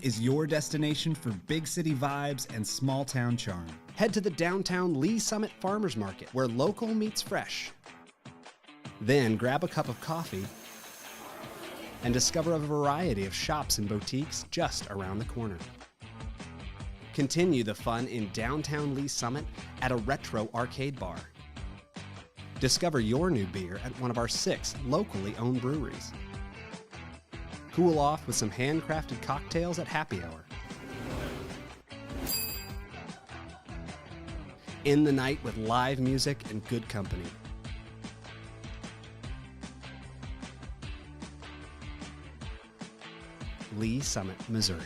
is your destination for big city vibes and small town charm. Head to the downtown Lee Summit Farmers Market, where local meets fresh. Then grab a cup of coffee and discover a variety of shops and boutiques just around the corner. Continue the fun in downtown Lee Summit at a retro arcade bar. Discover your new beer at one of our 6 locally owned breweries. Cool off with some handcrafted cocktails at happy hour. End the night with live music and good company. Lee Summit, Missouri.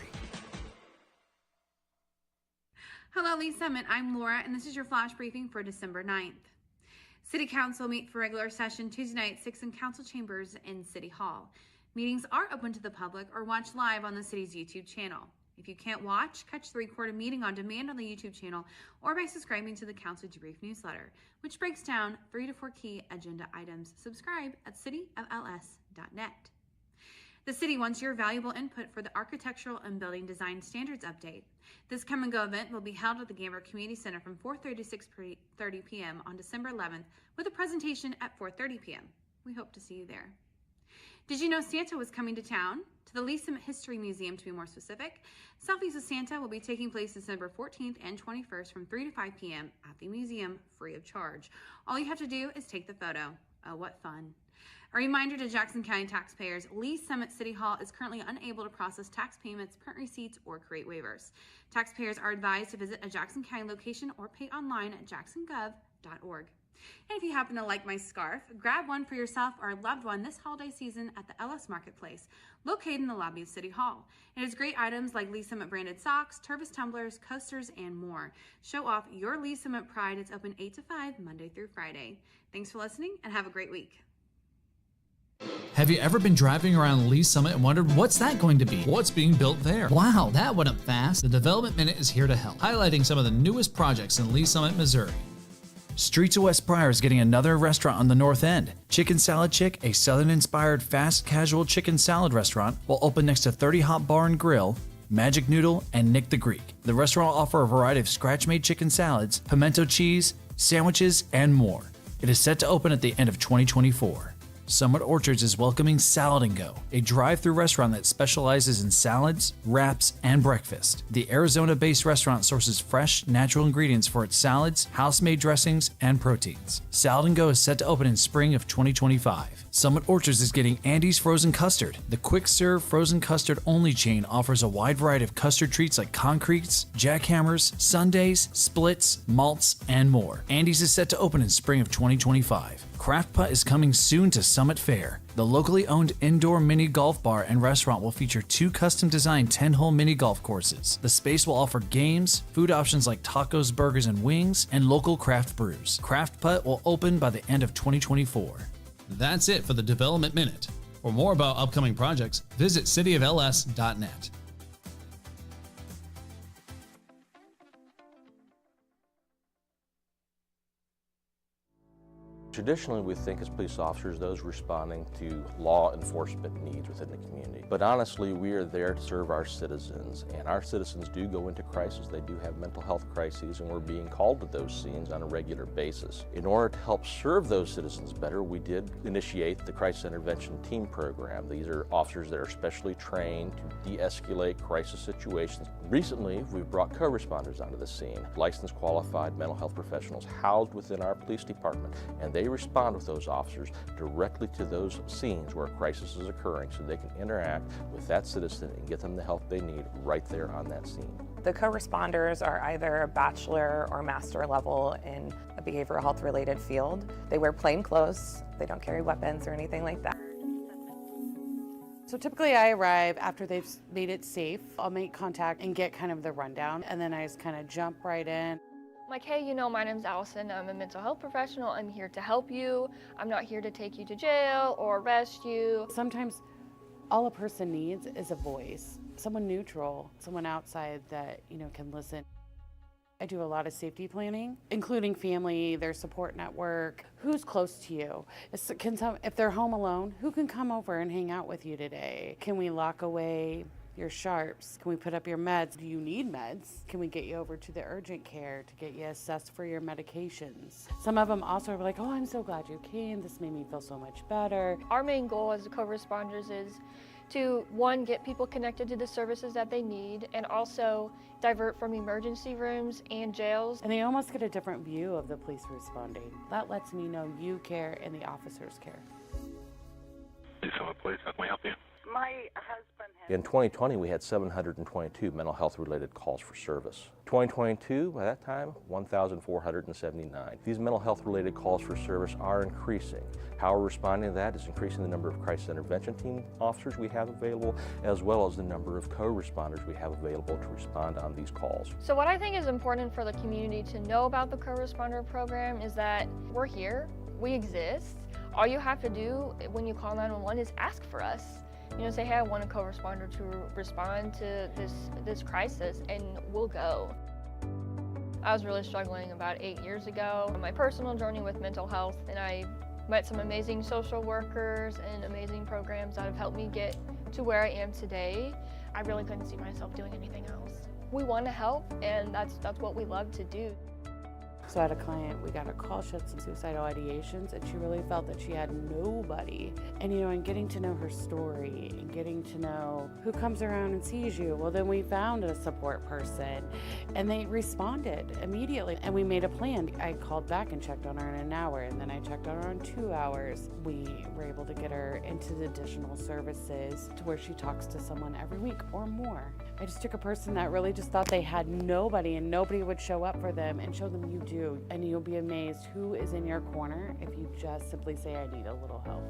Hello, Lee Summit. I'm Laura, and this is your flash briefing for December 9th. City Council meet for regular session Tuesday night, 6 in Council Chambers in City Hall. Meetings are open to the public or watch live on the city's YouTube channel. If you can't watch, catch the recorded meeting on demand on the YouTube channel or by subscribing to the Council Debrief newsletter, which breaks down 3 to 4 key agenda items. Subscribe at cityofls.net. The city wants your valuable input for the Architectural and Building Design Standards Update. This come and go event will be held at the Gamber Community Center from 4:30 to 6:30 p.m. on December 11th with a presentation at 4:30 p.m. We hope to see you there. Did you know Santa was coming to town? To the Lee Summit History Museum, to be more specific. Selfies with Santa will be taking place December 14th and 21st from 3 to 5 p.m. at the museum, free of charge. All you have to do is take the photo. Oh, what fun. A reminder to Jackson County taxpayers, Lee Summit City Hall is currently unable to process tax payments, print receipts, or create waivers. Taxpayers are advised to visit a Jackson County location or pay online at jacksongov.org. And if you happen to like my scarf, grab one for yourself or a loved one this holiday season at the LS Marketplace, located in the lobby of City Hall. It has great items like Lee Summit branded socks, Tervis tumblers, coasters, and more. Show off your Lee Summit pride. It's open 8 to 5, Monday through Friday. Thanks for listening and have a great week. Have you ever been driving around Lee Summit and wondered what's that going to be? What's being built there? Wow, that went up fast. The Development Minute is here to help, highlighting some of the newest projects in Lee Summit, Missouri. Streets of West Pryor is getting another restaurant on the north end. Chicken Salad Chick, a southern-inspired fast casual chicken salad restaurant, will open next to 30 Hot Bar and Grill, Magic Noodle, and Nick the Greek. The restaurant will offer a variety of scratch-made chicken salads, pimento cheese, sandwiches, and more. It is set to open at the end of 2024. Summit Orchards is welcoming Salad & Go, a drive-thru restaurant that specializes in salads, wraps, and breakfast. The Arizona-based restaurant sources fresh, natural ingredients for its salads, house-made dressings, and proteins. Salad & Go is set to open in spring of 2025. Summit Orchards is getting Andy's Frozen Custard. The quick-serve frozen custard-only chain offers a wide variety of custard treats like concretes, jackhammers, sundaes, splits, malts, and more. Andy's is set to open in spring of 2025. Craft Putt is coming soon to Summit Fair. The locally owned indoor mini golf bar and restaurant will feature 2 custom-designed 10-hole mini golf courses. The space will offer games, food options like tacos, burgers, and wings, and local craft brews. Craft Putt will open by the end of 2024. That's it for the Development Minute. For more about upcoming projects, visit cityofls.net. Traditionally, we think as police officers, those responding to law enforcement needs within the community. But honestly, we are there to serve our citizens, and our citizens do go into crisis. They do have mental health crises, and we're being called to those scenes on a regular basis. In order to help serve those citizens better, we did initiate the Crisis Intervention Team Program. These are officers that are specially trained to de-escalate crisis situations. Recently, we've brought co-responders onto the scene, licensed qualified mental health professionals housed within our police department, and they respond with those officers directly to those scenes where a crisis is occurring so they can interact with that citizen and get them the help they need right there on that scene. The co-responders are either a bachelor or master level in a behavioral health related field. They wear plain clothes, they don't carry weapons or anything like that. So typically I arrive after they've made it safe. I'll make contact and get kind of the rundown, and then I just kind of jump right in. Like, hey, you know, my name's Allison. I'm a mental health professional. I'm here to help you. I'm not here to take you to jail or arrest you. Sometimes all a person needs is a voice, someone neutral, someone outside that, you know, can listen. I do a lot of safety planning, including family, their support network, who's close to you. If they're home alone, who can come over and hang out with you today? Can we lock away your sharps? Can we put up your meds? Do you need meds? Can we get you over to the urgent care to get you assessed for your medications? Some of them also are like, oh, I'm so glad you came. This made me feel so much better. Our main goal as the co-responders is to, one, get people connected to the services that they need, and also divert from emergency rooms and jails. And they almost get a different view of the police responding. That lets me know you care and the officers care. Please, how can we help you? My husband has... In 2020, we had 722 mental health related calls for service. 2022, by that time, 1,479. These mental health related calls for service are increasing. How we're responding to that is increasing the number of crisis intervention team officers we have available, as well as the number of co-responders we have available to respond on these calls. So what I think is important for the community to know about the co-responder program is that we're here, we exist. All you have to do when you call 911 is ask for us. You know, say, hey, I want a co-responder to respond to this crisis, and we'll go. I was really struggling about 8 years ago on my personal journey with mental health, and I met some amazing social workers and amazing programs that have helped me get to where I am today. I really couldn't see myself doing anything else. We want to help, and that's what we love to do. So I had a client, we got a call, she had some suicidal ideations, and she really felt that she had nobody. And and getting to know her story and getting to know who comes around and sees you, well, then we found a support person and they responded immediately. And we made a plan. I called back and checked on her in an hour, and then I checked on her in 2 hours. We were able to get her into the additional services to where she talks to someone every week or more. I just took a person that really just thought they had nobody and nobody would show up for them, and show them you do. And you'll be amazed who is in your corner if you just simply say, I need a little help.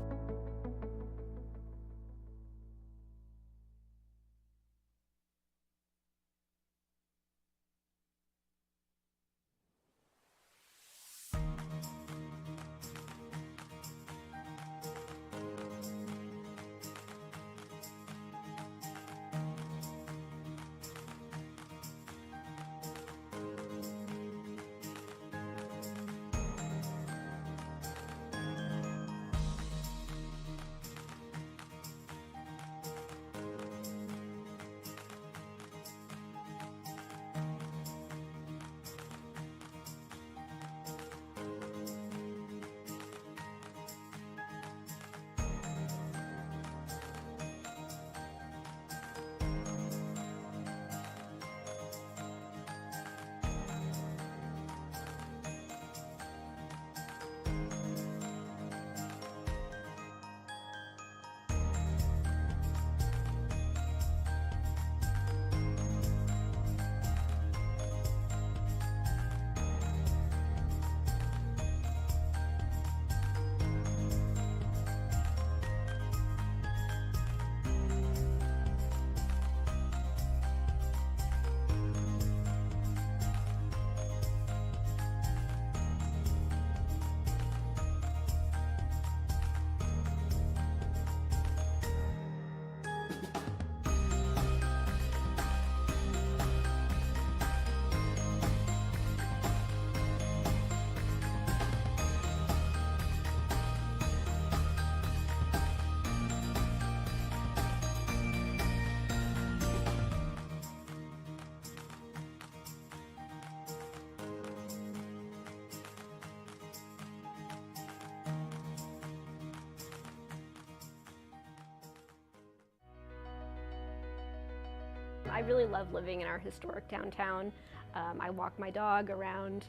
I really love living in our historic downtown. I walk my dog around.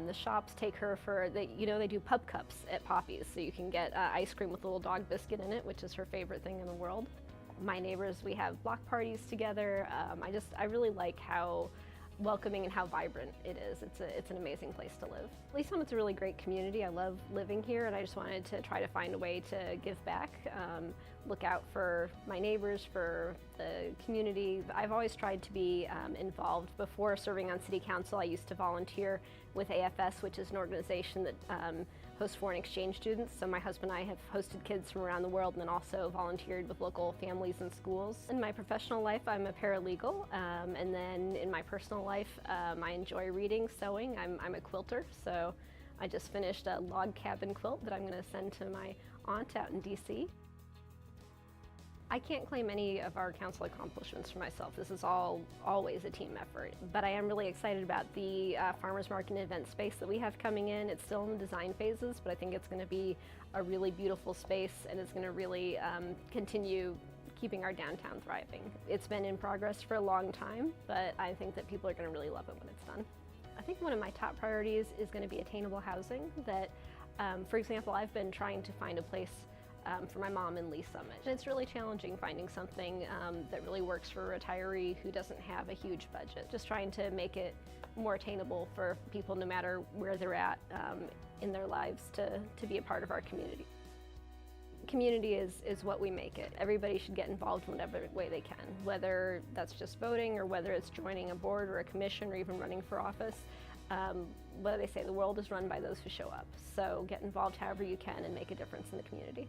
The shops take her for, they do pub cups at Poppy's, so you can get ice cream with a little dog biscuit in it, which is her favorite thing in the world. My neighbors, we have block parties together. I really like how welcoming and how vibrant it is. It's an amazing place to live. Lee Summit's a really great community. I love living here, and I just wanted to try to find a way to give back, look out for my neighbors, for the community. I've always tried to be involved. Before serving on city council, I used to volunteer with AFS, which is an organization that hosts foreign exchange students. So my husband and I have hosted kids from around the world, and then also volunteered with local families and schools. In my professional life, I'm a paralegal, and then in my personal life, I enjoy reading, sewing. I'm a quilter, so I just finished a log cabin quilt that I'm going to send to my aunt out in DC. I can't claim any of our council accomplishments for myself. This is always a team effort. But I am really excited about the farmers market and event space that we have coming in. It's still in the design phases, but I think it's going to be a really beautiful space, and it's going to really continue keeping our downtown thriving. It's been in progress for a long time, but I think that people are going to really love it when it's done. I think one of my top priorities is going to be attainable housing. That, for example, I've been trying to find a place for my mom in Lee Summit. And it's really challenging finding something that really works for a retiree who doesn't have a huge budget. Just trying to make it more attainable for people no matter where they're at in their lives to be a part of our community. Community is what we make it. Everybody should get involved in whatever way they can, whether that's just voting or whether it's joining a board or a commission or even running for office. Whether they say the world is run by those who show up. So get involved however you can and make a difference in the community.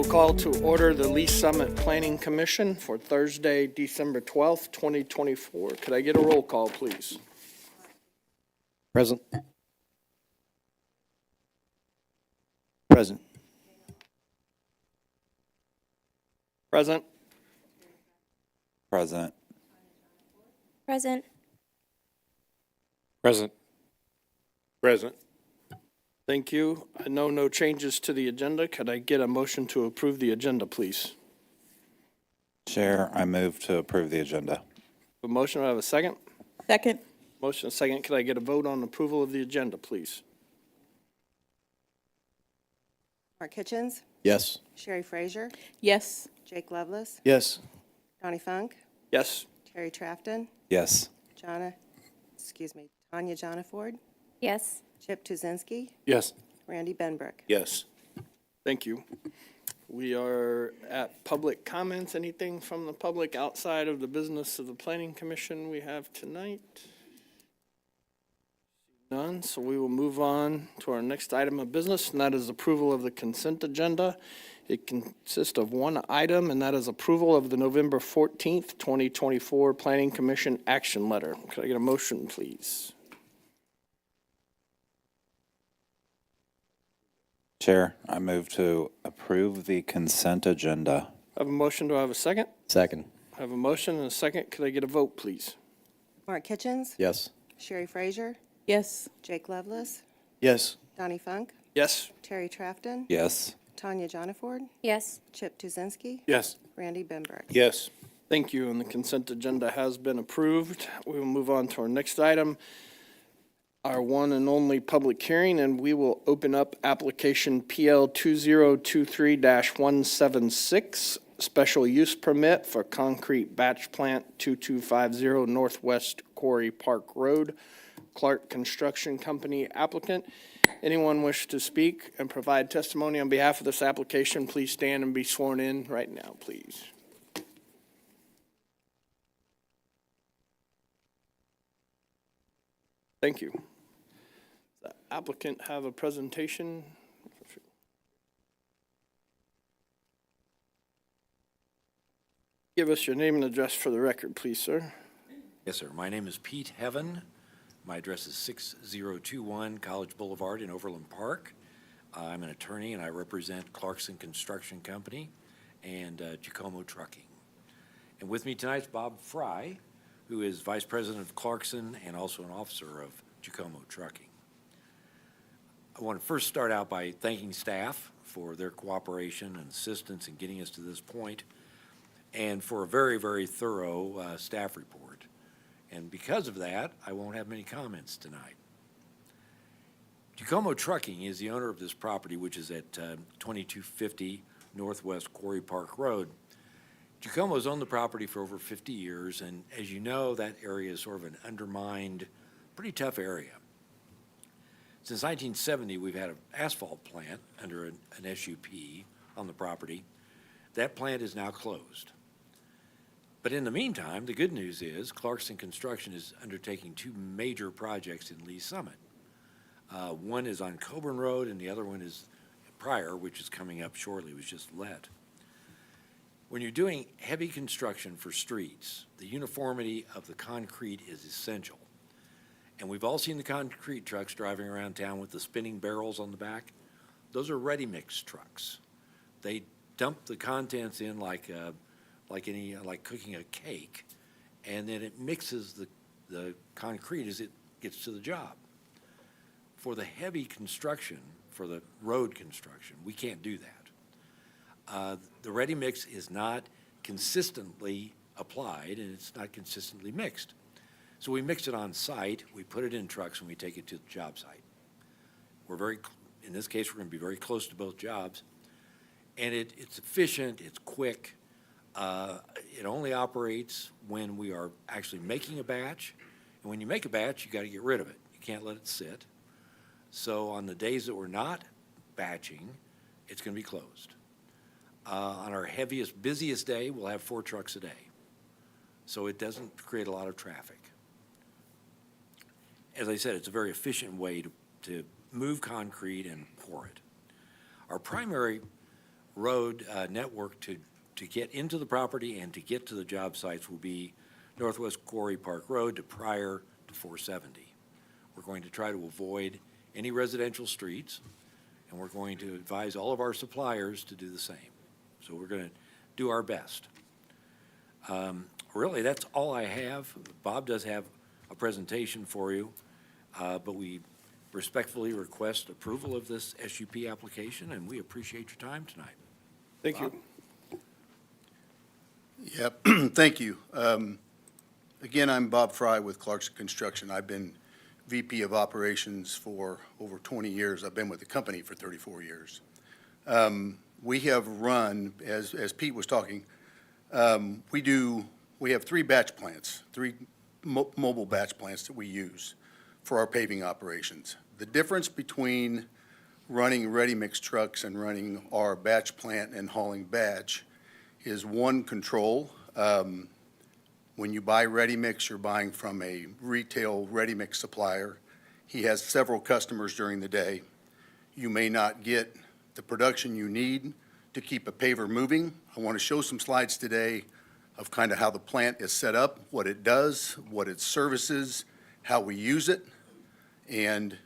will call to order the Lee Summit Planning Commission for Thursday, December 12th, 2024. Could I get a roll call, please? Present. Present. Present. Present. Present. Present. Present. Thank you. I know no changes to the agenda. Could I get a motion to approve the agenda, please? Chair, I move to approve the agenda. A motion, do I have a second? Second. Motion, a second. Could I get a vote on approval of the agenda, please? Mark Kitchens, Yes. Sherry Frazier, Yes. Jake Lovelace, Yes. Donnie Funk, Yes. Terry Trafton, Yes. Tanya Jonaford, Yes. Chip Tuzinski, Yes. Randy Benbrook. Yes. Thank you. We are at public comments. Anything from the public outside of the business of the Planning Commission we have tonight? None, so we will move on to our next item of business, and that is approval of the consent agenda. It consists of one item, and that is approval of the November 14th, 2024 Planning Commission action letter. Could I get a motion, please? Chair, I move to approve the consent agenda. I have a motion. Do I have a second? Second. I have a motion and a second. Could I get a vote, please? Mark Kitchens, Yes. Sherry Frazier, Yes. Jake Lovelace, Yes. Donnie Funk, Yes. Terry Trafton, Yes. Tanya Jonaford, Yes. Chip Tuzinski, Yes. Randy Benbrook. Yes. Thank you, and the consent agenda has been approved. We will move on to our next item, our one and only public hearing, and we will open up application PL 2023-176, special use permit for concrete batch plant 2250 Northwest Quarry Park Road, Clark Construction Company applicant. Anyone wish to speak and provide testimony on behalf of this application, please stand and be sworn in right now, please. Thank you. The applicant have a presentation. Give us your name and address for the record, please, sir. Yes, sir. My name is Pete Heaven. My address is 6021 College Boulevard in Overland Park. I'm an attorney and I represent Clarkson Construction Company and Giacomo Trucking. And with me tonight is Bob Fry, who is Vice President of Clarkson and also an officer of Giacomo Trucking. I want to first start out by thanking staff for their cooperation and assistance in getting us to this point, and for a very, very thorough staff report. And because of that, I won't have many comments tonight. Giacomo Trucking is the owner of this property, which is at 2250 Northwest Quarry Park Road. Giacomo's owned the property for over 50 years, and as you know, that area is sort of an undermined, pretty tough area. Since 1970, we've had an asphalt plant under an SUP on the property. That plant is now closed. But in the meantime, the good news is Clarkson Construction is undertaking two major projects in Lee Summit. One is on Coburn Road, and the other one is Pryor, which is coming up shortly. It was just let. When you're doing heavy construction for streets, the uniformity of the concrete is essential. And we've all seen the concrete trucks driving around town with the spinning barrels on the back. Those are ready-mix trucks. They dump the contents in like cooking a cake, and then it mixes the concrete as it gets to the job. For the heavy construction, for the road construction, we can't do that. The ready mix is not consistently applied, and it's not consistently mixed. So we mix it on site, we put it in trucks, and we take it to the job site. In this case, we're going to be very close to both jobs, and it's efficient, it's quick. It only operates when we are actually making a batch, and when you make a batch, you got to get rid of it. You can't let it sit. So on the days that we're not batching, it's going to be closed. On our heaviest, busiest day, we'll have 4 trucks a day. So it doesn't create a lot of traffic. As I said, it's a very efficient way to move concrete and pour it. Our primary road network to get into the property and to get to the job sites will be Northwest Quarry Park Road to Pryor to 470. We're going to try to avoid any residential streets, and we're going to advise all of our suppliers to do the same. So we're going to do our best. Really, that's all I have. Bob does have a presentation for you, but we respectfully request approval of this SUP application, and we appreciate your time tonight. Thank Bob? you. Yep, thank you. Again, I'm Bob Fry with Clarkson Construction. I've been VP of Operations for over 20 years. I've been with the company for 34 years. We have run, as Pete was talking, we have 3 batch plants, 3 mobile batch plants that we use for our paving operations. The difference between running ready-mix trucks and running our batch plant and hauling batch is one, control. When you buy ready-mix, you're buying from a retail ready-mix supplier. He has several customers during the day. You may not get the production you need to keep a paver moving. I want to show some slides today of kind of how the plant is set up, what it does, what it services, how we use it, and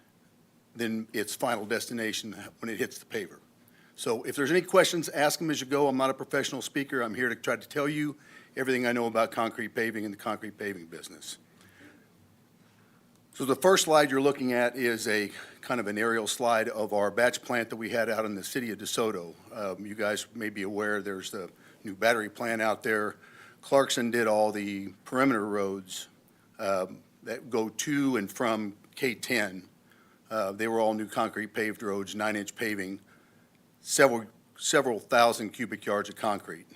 then its final destination when it hits the paver. So if there's any questions, ask them as you go. I'm not a professional speaker. I'm here to try to tell you everything I know about concrete paving and the concrete paving business. So the first slide you're looking at is a kind of an aerial slide of our batch plant that we had out in the city of DeSoto. You guys may be aware there's the new battery plant out there. Clarkson did all the perimeter roads that go to and from K10. They were all new concrete paved roads, 9-inch paving, several thousand cubic yards of concrete.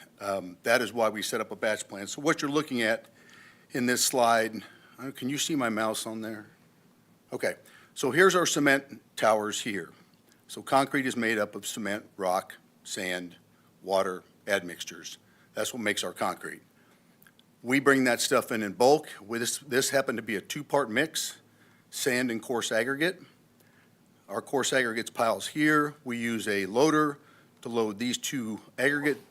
That is why we set up a batch plant. So what you're looking at in this slide, can you see my mouse on there? Okay, so here's our cement towers here. So concrete is made up of cement, rock, sand, water, admixtures. That's what makes our concrete. We bring that stuff in bulk. This happened to be a 2-part mix, sand and coarse aggregate. Our coarse aggregates piles here. We use a loader to load these 2 aggregate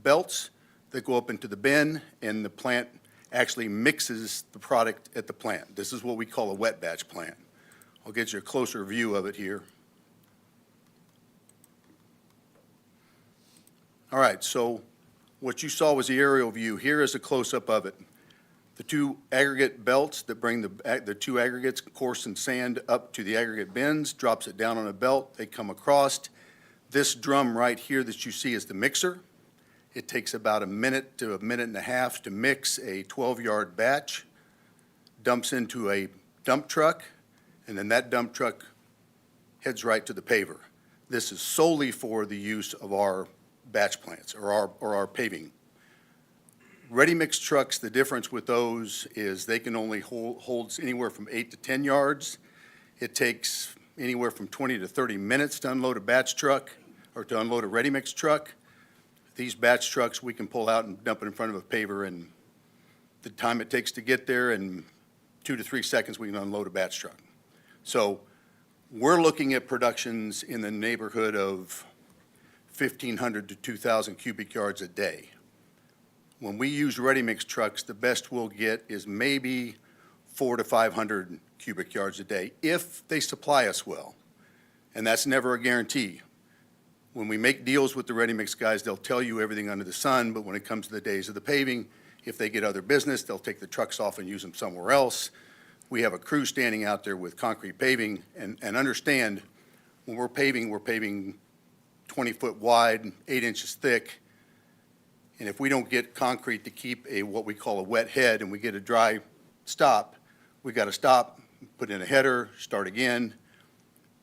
belts that go up into the bin, and the plant actually mixes the product at the plant. This is what we call a wet batch plant. I'll get you a closer view of it here. All right, so what you saw was the aerial view. Here is a close-up of it. The 2 aggregate belts that bring the 2 aggregates, coarse and sand, up to the aggregate bins, drops it down on a belt. They come across. This drum right here that you see is the mixer. It takes about a minute to a minute and a half to mix a 12-yard batch, dumps into a dump truck, and then that dump truck heads right to the paver. This is solely for the use of our batch plants or our paving. Ready-mix trucks, the difference with those is they can only hold anywhere from 8 to 10 yards. It takes anywhere from 20 to 30 minutes to unload a batch truck or to unload a ready-mix truck. These batch trucks we can pull out and dump it in front of a paver, and the time it takes to get there, in 2 to 3 seconds we can unload a batch truck. So we're looking at productions in the neighborhood of 1,500 to 2,000 cubic yards a day. When we use ready-mix trucks, the best we'll get is maybe 400 to 500 cubic yards a day if they supply us well, and that's never a guarantee. When we make deals with the ready-mix guys, they'll tell you everything under the sun, but when it comes to the days of the paving, if they get other business, they'll take the trucks off and use them somewhere else. We have a crew standing out there with concrete paving, and understand when we're paving 20-foot wide, 8 inches thick, and if we don't get concrete to keep what we call a wet head and we get a dry stop, we got to stop, put in a header, start again.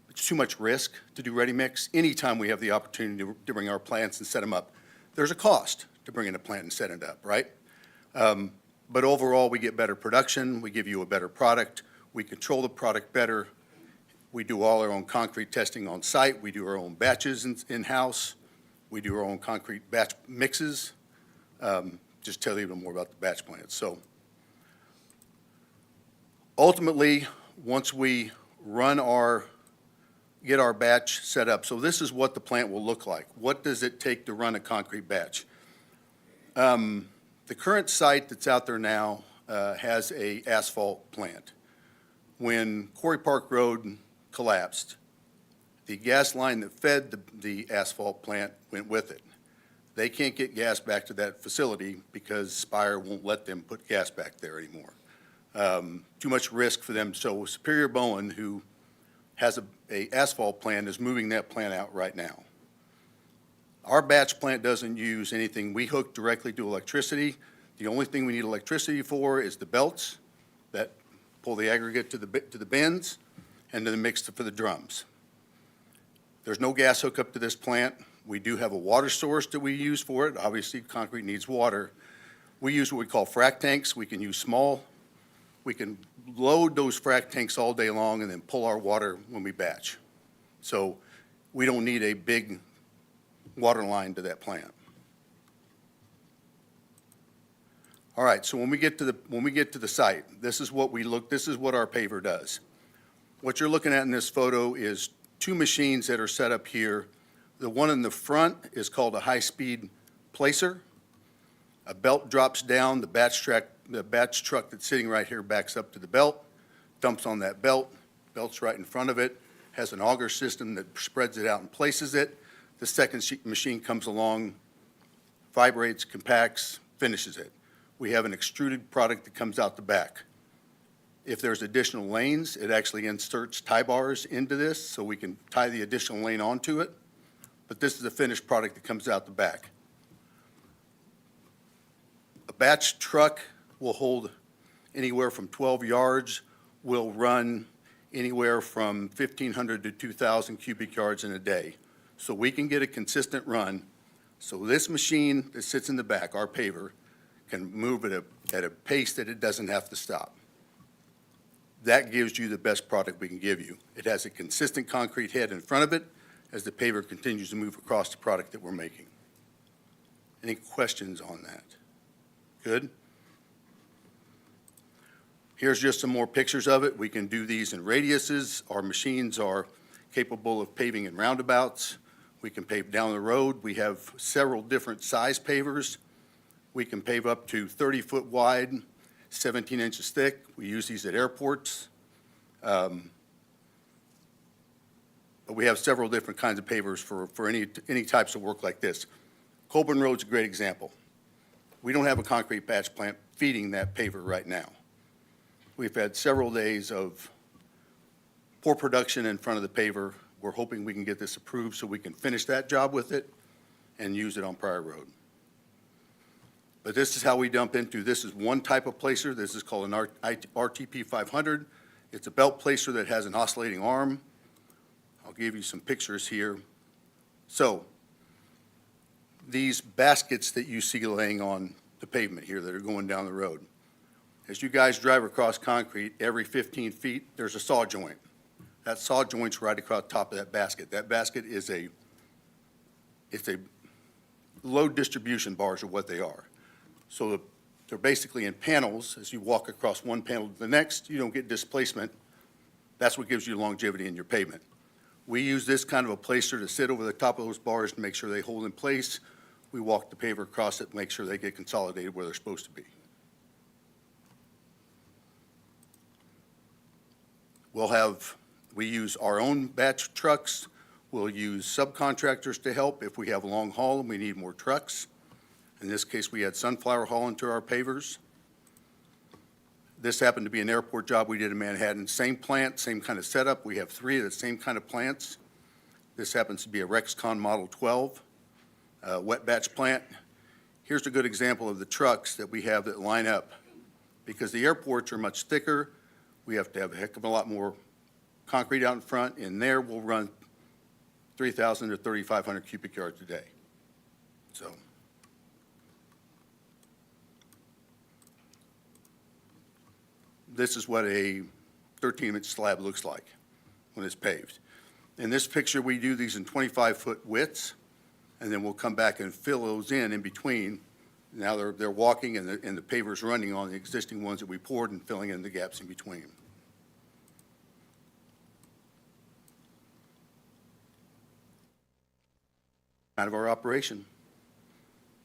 It's too much risk to do ready-mix. Anytime we have the opportunity to bring our plants and set them up, there's a cost to bring in a plant and set it up, right? But overall, we get better production. We give you a better product. We control the product better. We do all our own concrete testing on site. We do our own batches in-house. We do our own concrete batch mixes. Just tell you a little more about the batch plants. So ultimately, once we run our get our batch set up. So this is what the plant will look like. What does it take to run a concrete batch? The current site that's out there now has a asphalt plant. When Quarry Park Road collapsed, the gas line that fed the asphalt plant went with it. They can't get gas back to that facility because Spire won't let them put gas back there anymore. Too much risk for them. So Superior Bowen, who has a asphalt plant, is moving that plant out right now. Our batch plant doesn't use anything. We hook directly to electricity. The only thing we need electricity for is the belts that pull the aggregate to the bins and to the mix for the drums. There's no gas hookup to this plant. We do have a water source that we use for it. Obviously, concrete needs water. We use what we call frac tanks. We can use small. We can load those frac tanks all day long and then pull our water when we batch. So we don't need a big water line to that plant. All right, so when we get to the site, this is what our paver does. What you're looking at in this photo is two machines that are set up here. The one in the front is called a high-speed placer. A belt drops down, the batch truck that's sitting right here backs up to the belt, dumps on that belt, belt's right in front of it, has an auger system that spreads it out and places it. The second machine comes along, vibrates, compacts, finishes it. We have an extruded product that comes out the back. If there's additional lanes, it actually inserts tie bars into this so we can tie the additional lane onto it. But this is a finished product that comes out the back. A batch truck will hold anywhere from 12 yards, will run anywhere from 1,500 to 2,000 cubic yards in a day. So we can get a consistent run. So this machine that sits in the back, our paver, can move at a pace that it doesn't have to stop. That gives you the best product we can give you. It has a consistent concrete head in front of it as the paver continues to move across the product that we're making. Any questions on that? Good? Here's just some more pictures of it. We can do these in radiuses. Our machines are capable of paving in roundabouts. We can pave down the road. We have several different size pavers. We can pave up to 30-foot wide, 17 inches thick. We use these at airports. But we have several different kinds of pavers for any types of work like this. Colburn Road's a great example. We don't have a concrete batch plant feeding that paver right now. We've had several days of poor production in front of the paver. We're hoping we can get this approved so we can finish that job with it and use it on Pryor Road. But this is how we dump into, this is one type of placer. This is called an RTP 500. It's a belt placer that has an oscillating arm. I'll give you some pictures here. So these baskets that you see laying on the pavement here that are going down the road, as you guys drive across concrete, every 15 feet, there's a saw joint. That saw joint's right across the top of that basket. That basket is it's a load distribution bars are what they are. So they're basically in panels. As you walk across one panel to the next, you don't get displacement. That's what gives you longevity in your pavement. We use this kind of a placer to sit over the top of those bars to make sure they hold in place. We walk the paver across it and make sure they get consolidated where they're supposed to be. We use our own batch trucks. We'll use subcontractors to help if we have long haul and we need more trucks. In this case, we had Sunflower haul into our pavers. This happened to be an airport job we did in Manhattan. Same plant, same kind of setup. We have 3 of the same kind of plants. This happens to be a Rexcon Model 12 wet batch plant. Here's a good example of the trucks that we have that line up. Because the airports are much thicker, we have to have a heck of a lot more concrete out in front. In there, we'll run 3,000 to 3,500 cubic yards a day. So. This is what a 13-inch slab looks like when it's paved. In this picture, we do these in 25-foot widths, and then we'll come back and fill those in between. Now they're walking, and the paver's running on the existing ones that we poured and filling in the gaps in between. out of our operation.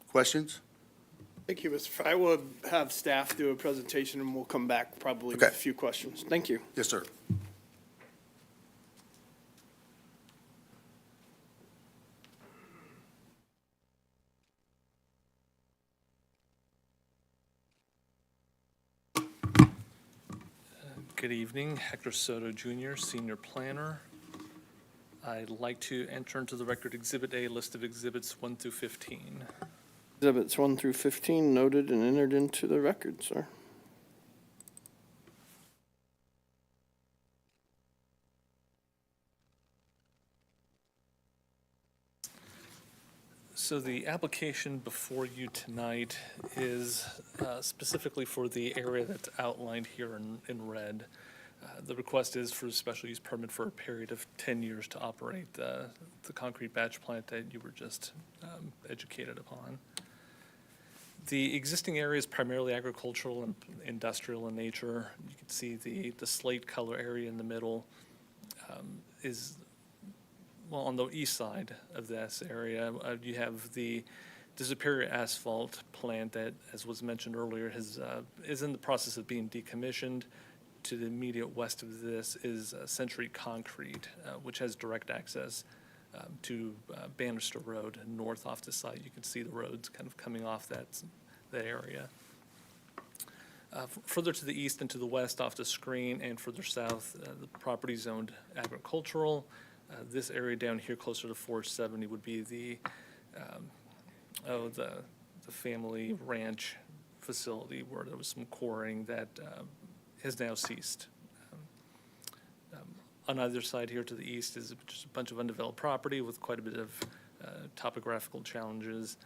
Questions? Thank you, Mr. Fry. We'll have staff do a presentation and we'll come back probably with Okay. a few questions. Thank you. Yes, sir. Good evening, Hector Soto Jr., Senior Planner. I'd like to enter into the record Exhibit A, list of exhibits 1 through 15. Exhibits 1 through 15 noted and entered into the record, sir. So the application before you tonight is specifically for the area that's outlined here in red. The request is for a special use permit for a period of 10 years to operate the concrete batch plant that you were just educated upon. The existing area is primarily agricultural and industrial in nature. You can see the slate color area in the middle is, well, on the east side of this area, you have the Superior Asphalt plant that, as was mentioned earlier, is in the process of being decommissioned. To the immediate west of this is Century Concrete, which has direct access to Bannister Road north off the site. You can see the roads kind of coming off that area. Further to the east and to the west off the screen and further south, the property zoned agricultural. This area down here closer to 470 would be the family ranch facility where there was some quarrying that has now ceased. On either side here to the east is just a bunch of undeveloped property with quite a bit of topographical challenges,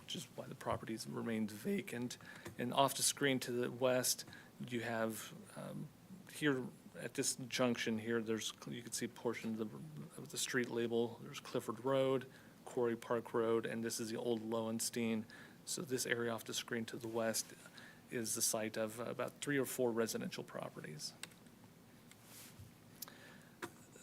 which is why the properties remained vacant. And off the screen to the west, you have here at this junction here, you can see a portion of the street label. There's Clifford Road, Quarry Park Road, and this is the old Lowenstein. So this area off the screen to the west is the site of about 3 or 4 residential properties.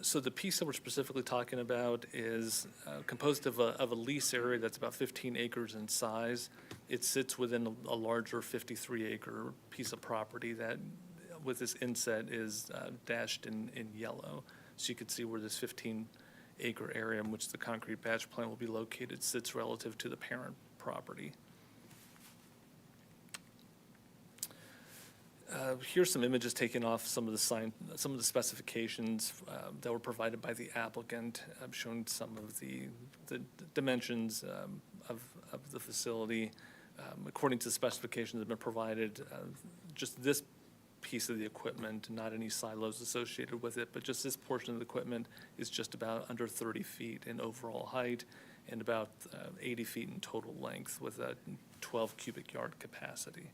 So the piece that we're specifically talking about is composed of a lease area that's about 15 acres in size. It sits within a larger 53-acre piece of property that, with this inset, is dashed in yellow. So you can see where this 15-acre area in which the concrete batch plant will be located sits relative to the parent property. Here's some images taken off some of the specifications that were provided by the applicant, showing some of the dimensions of the facility. According to the specifications that have been provided, just this piece of the equipment, not any silos associated with it, but just this portion of the equipment is just about under 30 feet in overall height and about 80 feet in total length with a 12 cubic yard capacity.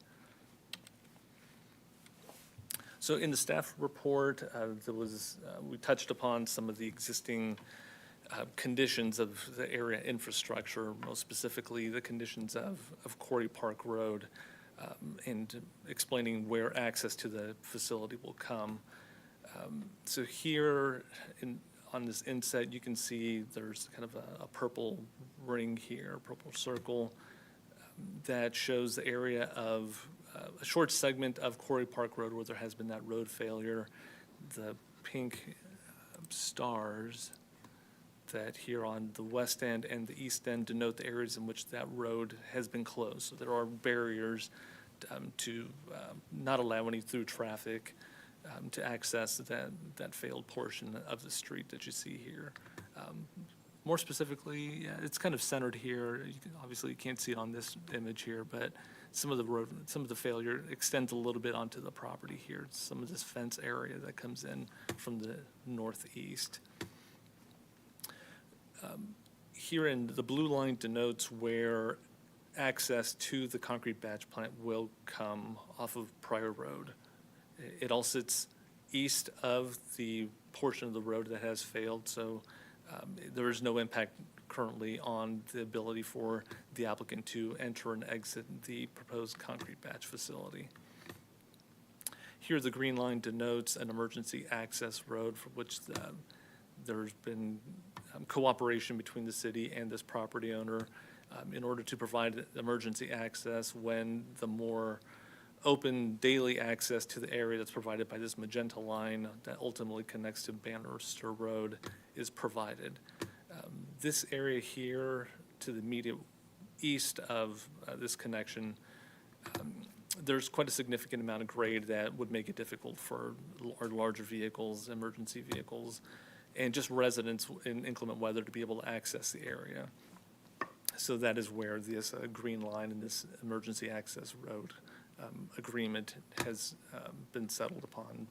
So in the staff report, we touched upon some of the existing conditions of the area infrastructure, most specifically the conditions of Quarry Park Road, and explaining where access to the facility will come. So here on this inset, you can see there's kind of a purple ring here, purple circle, that shows the area of a short segment of Quarry Park Road where there has been that road failure. The pink stars that here on the west end and the east end denote the areas in which that road has been closed. So there are barriers to not allow any through traffic to access that failed portion of the street that you see here. More specifically, it's kind of centered here. Obviously, you can't see it on this image here, but some of the failure extends a little bit onto the property here. Some of this fence area that comes in from the northeast. Here in the blue line denotes where access to the concrete batch plant will come off of Pryor Road. It all sits east of the portion of the road that has failed, so there is no impact currently on the ability for the applicant to enter and exit the proposed concrete batch facility. Here, the green line denotes an emergency access road for which there's been cooperation between the city and this property owner in order to provide emergency access when the more open daily access to the area that's provided by this magenta line that ultimately connects to Bannister Road is provided. This area here to the immediate east of this connection, there's quite a significant amount of grade that would make it difficult for larger vehicles, emergency vehicles, and just residents in inclement weather to be able to access the area. So that is where this green line and this emergency access road agreement has been settled upon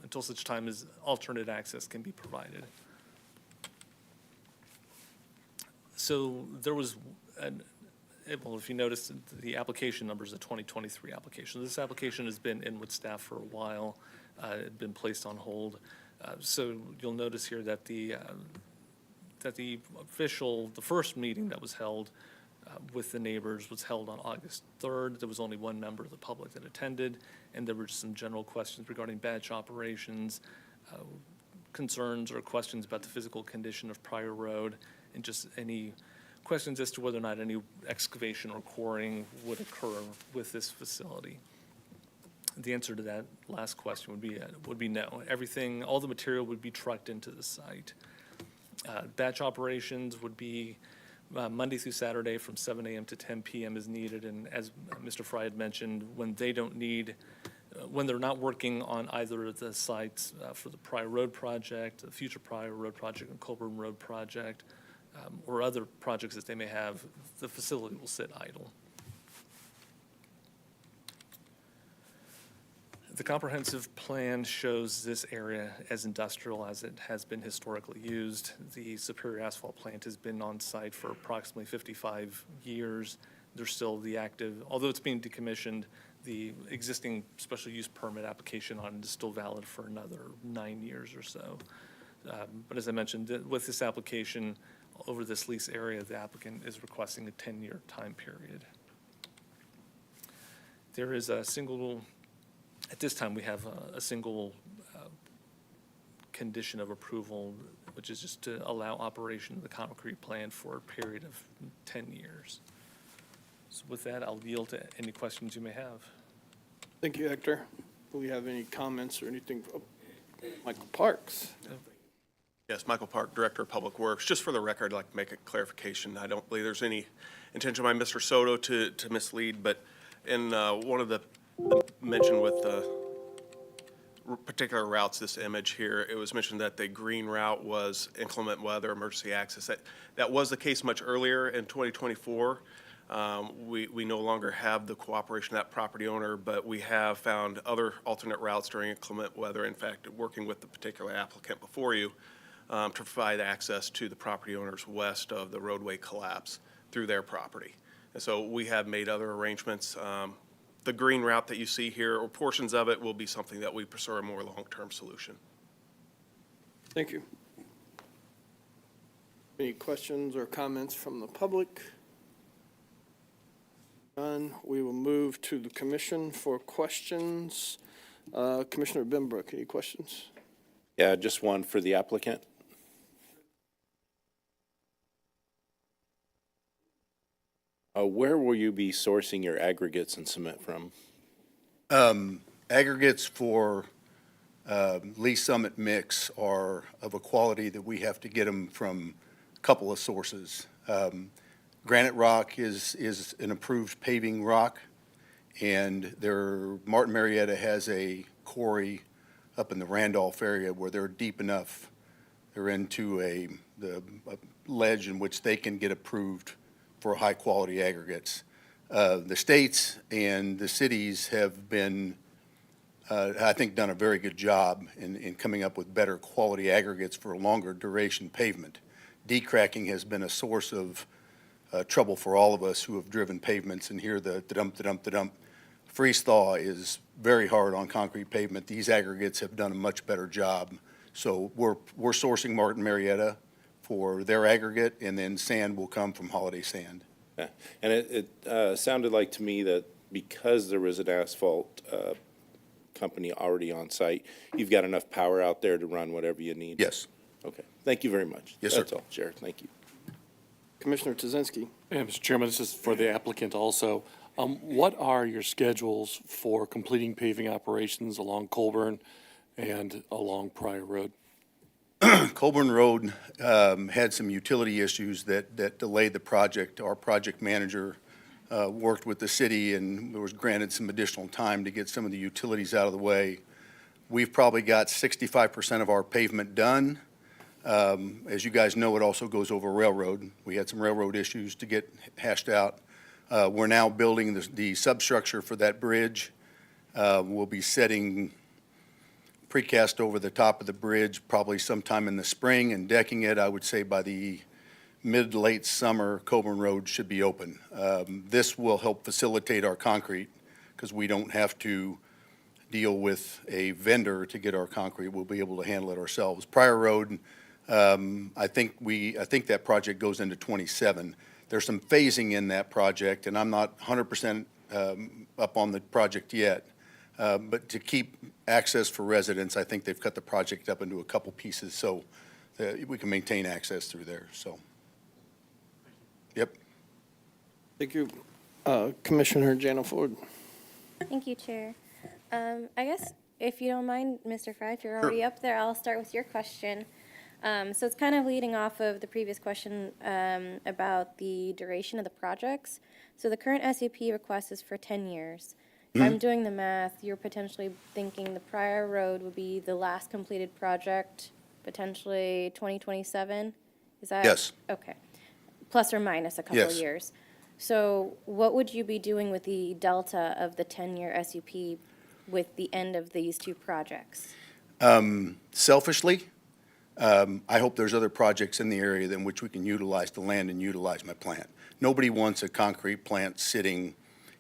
until such time as alternate access can be provided. So there was well, if you notice, the application number is a 2023 application. This application has been in with staff for a while. It had been placed on hold. So you'll notice here that the first meeting that was held with the neighbors was held on August 3rd. There was only one member of the public that attended, and there were some general questions regarding batch operations, concerns or questions about the physical condition of prior road, and just any questions as to whether or not any excavation or quarrying would occur with this facility. The answer to that last question would be no. Everything, all the material would be trucked into the site. Batch operations would be Monday through Saturday from 7 a.m. to 10 p.m. as needed, and as Mr. Fry had mentioned, when they don't need, when they're not working on either of the sites for the Prior Road project, the future Prior Road project, and Colburn Road project, or other projects that they may have, the facility will sit idle. The comprehensive plan shows this area as industrial as it has been historically used. The Superior Asphalt plant has been on site for approximately 55 years. There's still the active, although it's being decommissioned, the existing special use permit application on it is still valid for another 9 years or so. But as I mentioned, with this application, over this lease area, the applicant is requesting a 10-year time period. There is a single, at this time we have a single condition of approval, which is just to allow operation of the concrete plant for a period of 10 years. So with that, I'll yield to any questions you may have. Thank you, Hector. Do we have any comments or anything? Oh, Michael Parks. Yes, Michael Park, Director of Public Works. Just for the record, I'd like to make a clarification. I don't believe there's any intention by Mr. Soto to mislead, but in one of the mention with the particular routes, this image here, it was mentioned that the green route was inclement weather, emergency access. That was the case much earlier in 2024. We no longer have the cooperation of that property owner, but we have found other alternate routes during inclement weather. In fact, working with the particular applicant before you, to provide access to the property owners west of the roadway collapse through their property. And so we have made other arrangements. The green route that you see here, or portions of it, will be something that we pursue a more long-term solution. Thank you. Any questions or comments from the public? None. We will move to the commission for questions. Commissioner Benbrook, any questions? Yeah, just one for the applicant. Where will you be sourcing your aggregates and cement from? Aggregates for Lee Summit mix are of a quality that we have to get them from a couple of sources. Granite rock is an approved paving rock, and Martin Marietta has a quarry up in the Randolph area where they're deep enough. They're into a ledge in which they can get approved for high-quality aggregates. The states and the cities have been, I think, done a very good job in coming up with better quality aggregates for longer duration pavement. Decracking has been a source of trouble for all of us who have driven pavements and hear the dump. Freeze thaw is very hard on concrete pavement. These aggregates have done a much better job. So we're sourcing Martin Marietta for their aggregate, and then sand will come from Holiday Sand. Yeah. And it sounded like to me that because there was an asphalt company already on site, you've got enough power out there to run whatever you need? Yes. Okay, thank you very much. Yes, sir. That's all, Chair, thank you. Commissioner Tuzinski. Yeah, Mr. Chairman, this is for the applicant also. What are your schedules for completing paving operations along Colburn and along Pryor Road? Colburn Road had some utility issues that delayed the project. Our project manager worked with the city and was granted some additional time to get some of the utilities out of the way. We've probably got 65% of our pavement done. As you guys know, it also goes over railroad. We had some railroad issues to get hashed out. We're now building the substructure for that bridge. We'll be setting precast over the top of the bridge probably sometime in the spring and decking it. I would say by the mid to late summer, Colburn Road should be open. This will help facilitate our concrete because we don't have to deal with a vendor to get our concrete. We'll be able to handle it ourselves. Pryor Road, I think that project goes into 27. There's some phasing in that project, and I'm not 100% up on the project yet. But to keep access for residents, I think they've cut the project up into a couple pieces so that we can maintain access through there. So, yep. Thank you. Commissioner Jana Ford. Thank you, Chair. I guess if you don't mind, Mr. Fry, if you're already up there, I'll start with your question. So it's kind of leading off of the previous question about the duration of the projects. So the current SUP request is for 10 years. If I'm doing the math, you're potentially thinking the Pryor Road would be the last completed project, potentially 2027? Is that? Yes. Okay. Plus or minus a couple of years. So what would you be doing with the delta of the 10-year SUP with the end of these two projects? Selfishly, I hope there's other projects in the area in which we can utilize the land and utilize my plant. Nobody wants a concrete plant sitting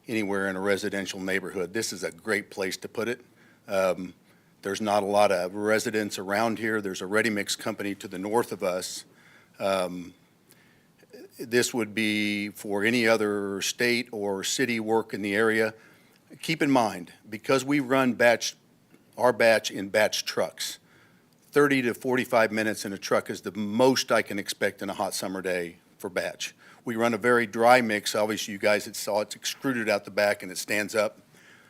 anywhere in a residential neighborhood. This is a great place to put it. There's not a lot of residents around here. There's a ready-mix company to the north of us. This would be for any other state or city work in the area. Keep in mind, because we run our batch in batch trucks, 30 to 45 minutes in a truck is the most I can expect in a hot summer day for batch. We run a very dry mix. Obviously, you guys saw it's extruded out the back and it stands up.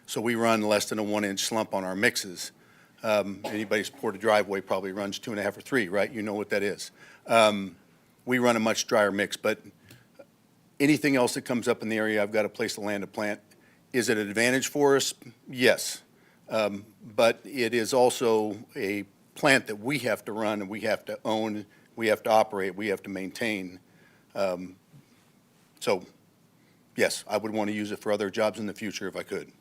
So we run less than a 1-inch slump on our mixes. Anybody who's poured a driveway probably runs 2.5 or 3, right? You know what that is. We run a much drier mix, but anything else that comes up in the area, I've got a place to land a plant. Is it an advantage for us? Yes. But it is also a plant that we have to run and we have to own, we have to operate, we have to maintain. So, yes, I would want to use it for other jobs in the future if I could.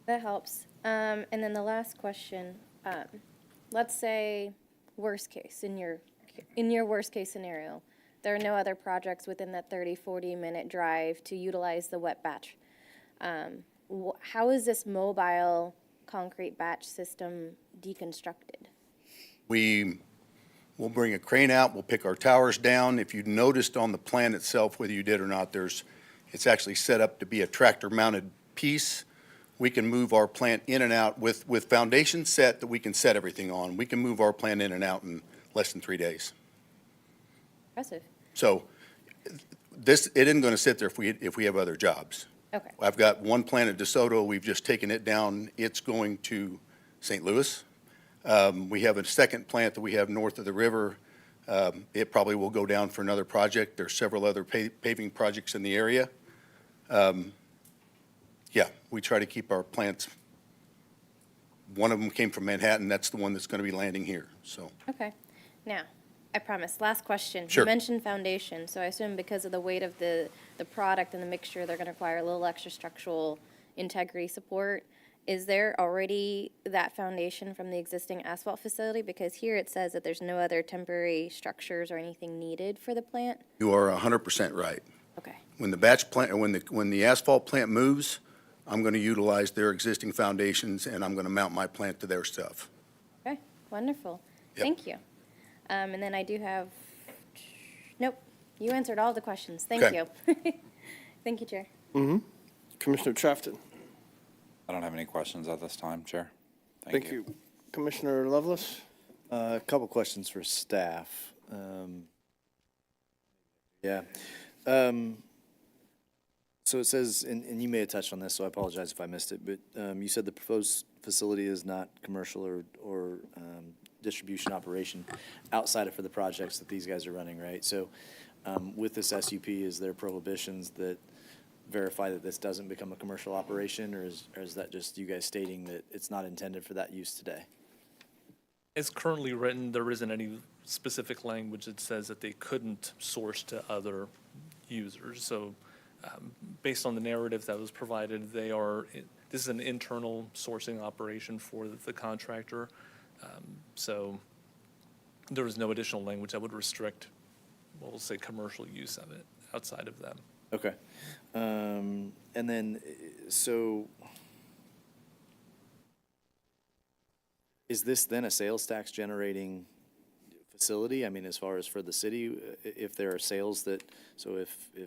That helps. And then the last question, let's say worst case, in your worst case scenario, there are no other projects within that 30-40 minute drive to utilize the wet batch. How is this mobile concrete batch system deconstructed? We'll bring a crane out, we'll pick our towers down. If you noticed on the plan itself, whether you did or not, it's actually set up to be a tractor-mounted piece. We can move our plant in and out with foundation set that we can set everything on. We can move our plant in and out in less than 3 days. Impressive. So it isn't going to sit there if we have other jobs. Okay. I've got one plant at DeSoto. We've just taken it down. It's going to St. Louis. We have a second plant that we have north of the river. It probably will go down for another project. There's several other paving projects in the area. Yeah, we try to keep our plants. One of them came from Manhattan. That's the one that's going to be landing here. So. Okay. Now, I promise, last question. Sure. You mentioned foundation, so I assume because of the weight of the product and the mixture, they're going to require a little extra structural integrity support. Is there already that foundation from the existing asphalt facility? Because here it says that there's no other temporary structures or anything needed for the plant. You are 100% right. Okay. When the batch plant, or when the asphalt plant moves, I'm going to utilize their existing foundations and I'm going to mount my plant to their stuff. Okay, wonderful. Yep. Thank you. And then I do have, nope, you answered all the questions. Thank Okay. you. Thank you, Chair. Commissioner Trafton. I don't have any questions at this time, Chair. Thank you. Commissioner Lovelace. A couple questions for staff. So it says, and you may have touched on this, so I apologize if I missed it, but you said the proposed facility is not commercial or distribution operation outside of for the projects that these guys are running, right? So with this SUP, is there prohibitions that verify that this doesn't become a commercial operation, or is that just you guys stating that it's not intended for that use today? It's currently written, there isn't any specific language that says that they couldn't source to other users. So based on the narrative that was provided, this is an internal sourcing operation for the contractor. So there was no additional language that would restrict, well, we'll say, commercial use of it outside of them. Okay. And then, so is this then a sales tax generating facility? I mean, as far as for the city, if there are sales that, so if the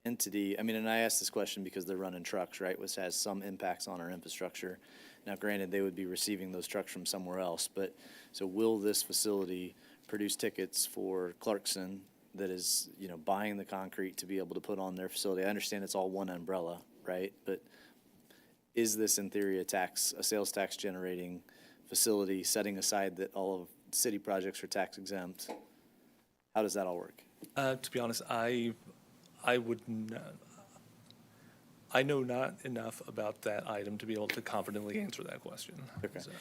entity, I mean, and I ask this question because they're running trucks, right, which has some impacts on our infrastructure. Now, granted, they would be receiving those trucks from somewhere else, but so will this facility produce tickets for Clarkson that is, you know, buying the concrete to be able to put on their facility? I understand it's all one umbrella, right? But is this in theory a sales tax generating facility, setting aside that all of city projects are tax exempt? How does that all work? To be honest, I would not, I know not enough about that item to be able to confidently answer that question. Okay. So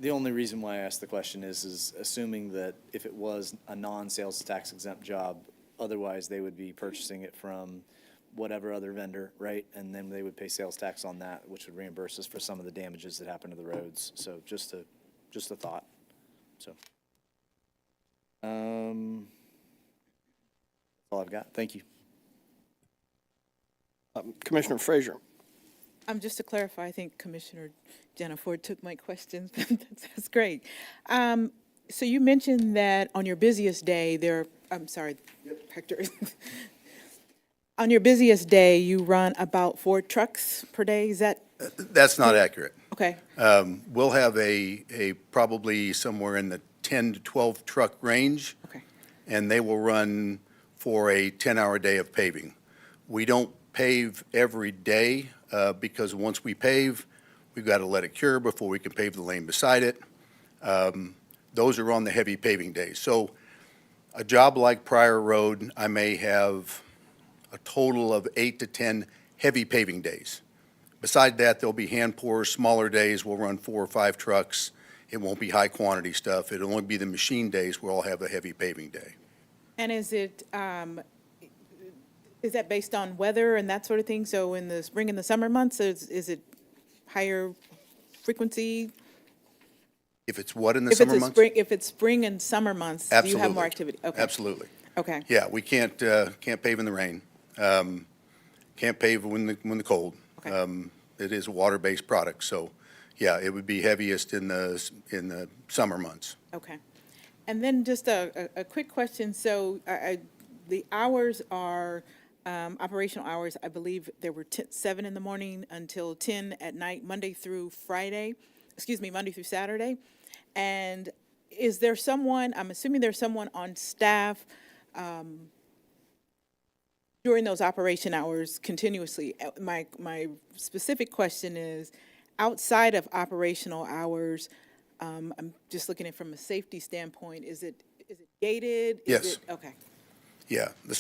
The only reason why I asked the question is assuming that if it was a non-sales tax exempt job, otherwise they would be purchasing it from whatever other vendor, right? And then they would pay sales tax on that, which would reimburse us for some of the damages that happen to the roads. So just a thought. So, that's all I've got. Thank you. Commissioner Frazier. Just to clarify, I think Commissioner Jenna Ford took my questions. That's great. So you mentioned that on your busiest day, Hector. On your busiest day, you run about 4 trucks per day. Is that? That's not accurate. Okay. We'll have a probably somewhere in the 10 to 12 truck range. Okay. And they will run for a 10-hour day of paving. We don't pave every day because once we pave, we've got to let it cure before we can pave the lane beside it. Those are on the heavy paving days. So a job like Pryor Road, I may have a total of 8 to 10 heavy paving days. Beside that, there'll be hand pours, smaller days. We'll run 4 or 5 trucks. It won't be high quantity stuff. It'll only be the machine days where I'll have a heavy paving day. And is that based on weather and that sort of thing? So in the spring and the summer months, is it higher frequency? If it's what in the summer months? If it's spring and summer months, do you have more activity? Okay. Absolutely. Okay. Yeah, we can't pave in the rain. Can't pave when the cold. Okay. It is a water-based product, so yeah, it would be heaviest in the summer months. Okay. And then just a quick question. So the hours are operational hours. I believe there were 7 in the morning until 10 at night, Monday through Saturday. And is there someone, I'm assuming there's someone on staff during those operation hours continuously? My specific question is, outside of operational hours, I'm just looking at it from a safety standpoint, is it gated? Yes. Okay. Yeah, the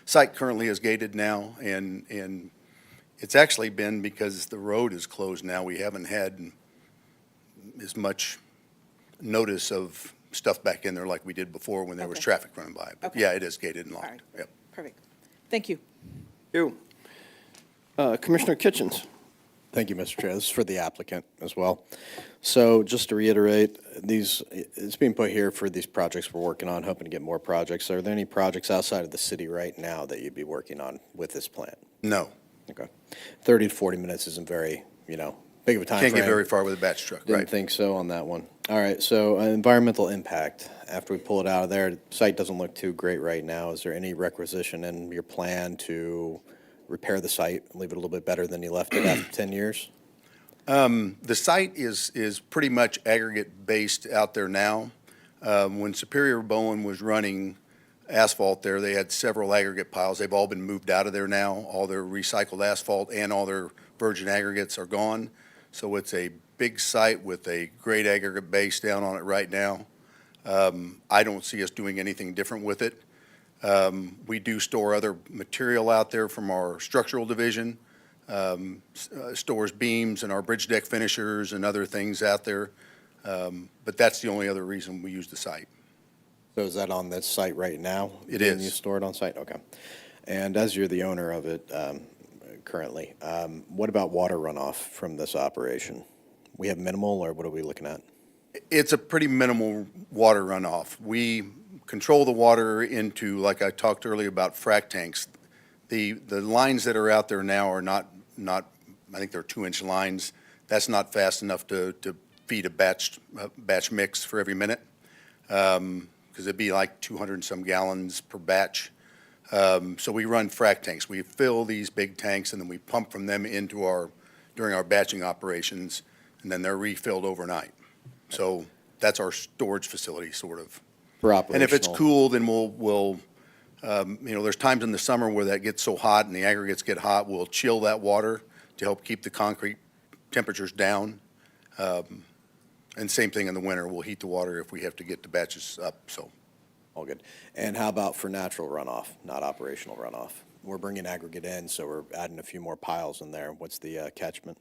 site currently is gated now, and it's actually been because the road is closed now. We haven't had as much notice of stuff back in there like we did before when there was traffic running by. But Okay. yeah, it is gated and locked. All right. Yep. Perfect. Thank you. You. Commissioner Kitchens. Thank you, Mr. Chair. This is for the applicant as well. So just to reiterate, it's being put here for these projects we're working on, hoping to get more projects. Are there any projects outside of the city right now that you'd be working on with this plant? No. Okay. 30 to 40 minutes isn't very, big of a time Can't frame. get very far with a batch truck, Didn't right? think so on that one. All right, so environmental impact. After we pull it out of there, the site doesn't look too great right now. Is there any requisition in your plan to repair the site, leave it a little bit better than you left it after 10 years? The site is pretty much aggregate-based out there now. When Superior Bowen was running asphalt there, they had several aggregate piles. They've all been moved out of there now. All their recycled asphalt and all their virgin aggregates are gone. So it's a big site with a great aggregate base down on it right now. I don't see us doing anything different with it. We do store other material out there from our structural division. Stores beams and our bridge deck finishers and other things out there. But that's the only other reason we use the site. So is that on this site right now? It Being is. You store it on site? Okay. And as you're the owner of it currently, what about water runoff from this operation? We have minimal, or what are we looking at? It's a pretty minimal water runoff. We control the water into, like I talked earlier about frac tanks. The lines that are out there now are not, I think they're 2-inch lines. That's not fast enough to feed a batch mix for every minute. Because it'd be like 200 and some gallons per batch. So we run frac tanks. We fill these big tanks and then we pump from them into during our batching operations, and then they're refilled overnight. So that's our storage facility, sort of. For operational. And if it's cool, then we'll there's times in the summer where that gets so hot and the aggregates get hot, we'll chill that water to help keep the concrete temperatures down. And same thing in the winter, we'll heat the water if we have to get the batches up, so. All good. And how about for natural runoff, not operational runoff? We're bringing aggregate in, so we're adding a few more piles in there. What's the catchment?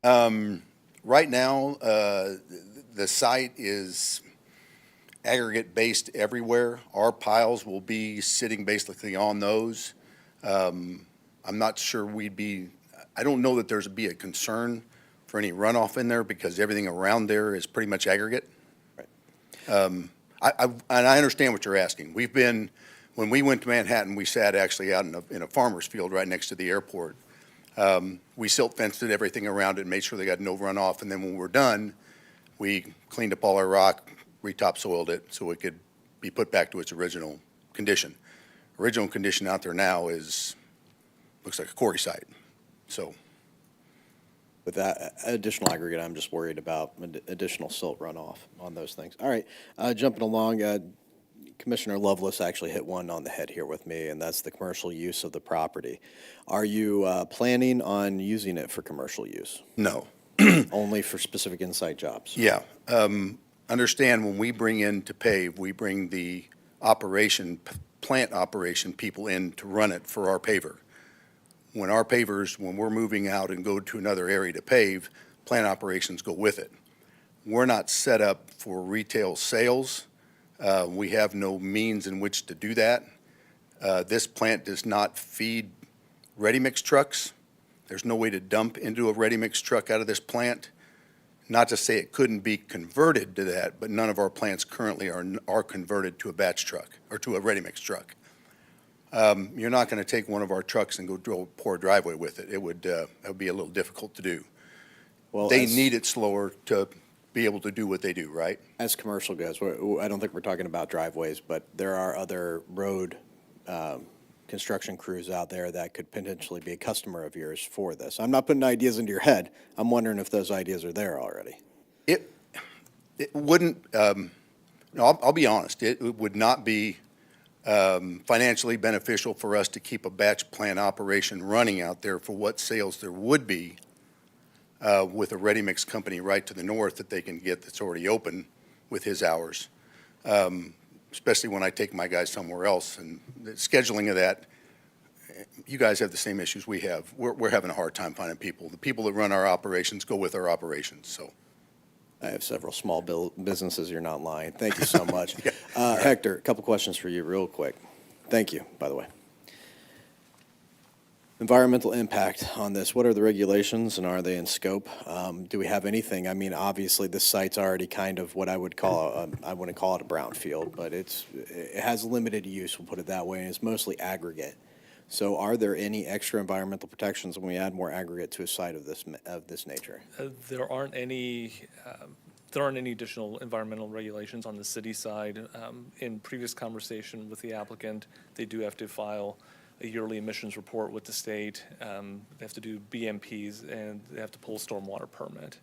Right now, the site is aggregate-based everywhere. Our piles will be sitting basically on those. I'm not sure I don't know that there's be a concern for any runoff in there because everything around there is pretty much aggregate. Right. And I understand what you're asking. When we went to Manhattan, we sat actually out in a farmer's field right next to the airport. We silt fenced it, everything around it, made sure they got no runoff, and then when we're done, we cleaned up all our rock, retopsoiled it so it could be put back to its original condition. Original condition out there now looks like a quarry site, so. With that additional aggregate, I'm just worried about additional silt runoff on those things. All right, jumping along, Commissioner Lovelace actually hit one on the head here with me, and that's the commercial use of the property. Are you planning on using it for commercial use? No. Only for specific inside jobs? Yeah. Understand when we bring in to pave, we bring the plant operation people in to run it for our paver. When we're moving out and go to another area to pave, plant operations go with it. We're not set up for retail sales. We have no means in which to do that. This plant does not feed ready-mix trucks. There's no way to dump into a ready-mix truck out of this plant. Not to say it couldn't be converted to that, but none of our plants currently are converted to a batch truck or to a ready-mix truck. You're not going to take one of our trucks and go pour a driveway with it. It would be a little difficult to do. Well, they need it slower to be able to do what they do, right? As commercial goes, I don't think we're talking about driveways, but there are other road construction crews out there that could potentially be a customer of yours for this. I'm not putting ideas into your head. I'm wondering if those ideas are there already. It wouldn't, I'll be honest, it would not be financially beneficial for us to keep a batch plant operation running out there for what sales there would be with a ready-mix company right to the north that they can get that's already open with his hours, especially when I take my guys somewhere else. And the scheduling of that, you guys have the same issues we have. We're having a hard time finding people. The people that run our operations go with our operations, so. I have several small businesses. You're not lying. Thank you so much. Hector, a couple questions for you real quick. Thank you, by the way. Environmental impact on this. What are the regulations and are they in scope? Do we have anything? I mean, obviously this site's already kind of what I would call, I wouldn't call it a brownfield, but it has limited use, we'll put it that way, and it's mostly aggregate. So are there any extra environmental protections when we add more aggregate to a site of this nature? There aren't any additional environmental regulations on the city side. In previous conversation with the applicant, they do have to file a yearly emissions report with the state. They have to do BMPs, and they have to pull a stormwater permit.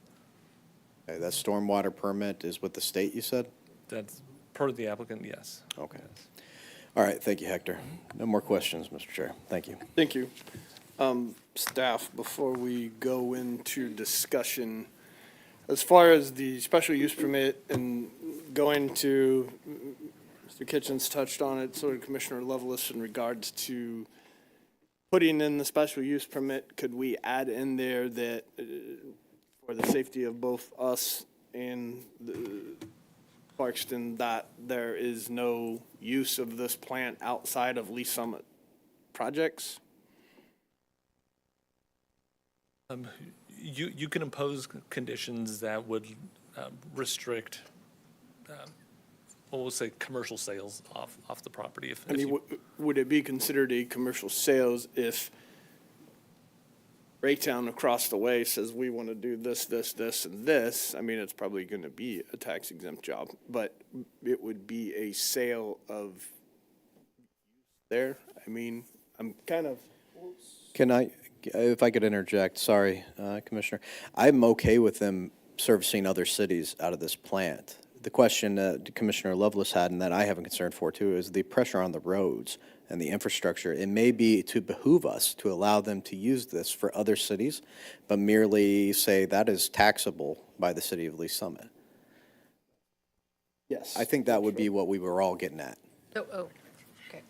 Okay, that stormwater permit is with the state, you said? That's per the applicant, yes. Okay. All right, thank you, Hector. No more questions, Mr. Chair. Thank you. Thank you. Staff, before we go into discussion, as far as the special use permit and going to, Mr. Kitchens touched on it, so did Commissioner Lovelace, in regards to putting in the special use permit, could we add in there that for the safety of both us and Clarkston, that there is no use of this plant outside of Lee Summit projects? You can impose conditions that would restrict, we'll say, commercial sales off the property. I mean, would it be considered a commercial sales if Raytown across the way says we want to do this, this, this, and this? I mean, it's probably going to be a tax exempt job, but it would be a sale of there. I mean, I'm kind of. Can I, if I could interject, sorry, Commissioner, I'm okay with them servicing other cities out of this plant. The question that Commissioner Lovelace had, and that I have a concern for too, is the pressure on the roads and the infrastructure. It may be to behoove us to allow them to use this for other cities, but merely say that is taxable by the city of Lee Summit. Yes. I think that would be what we were all getting at. Okay.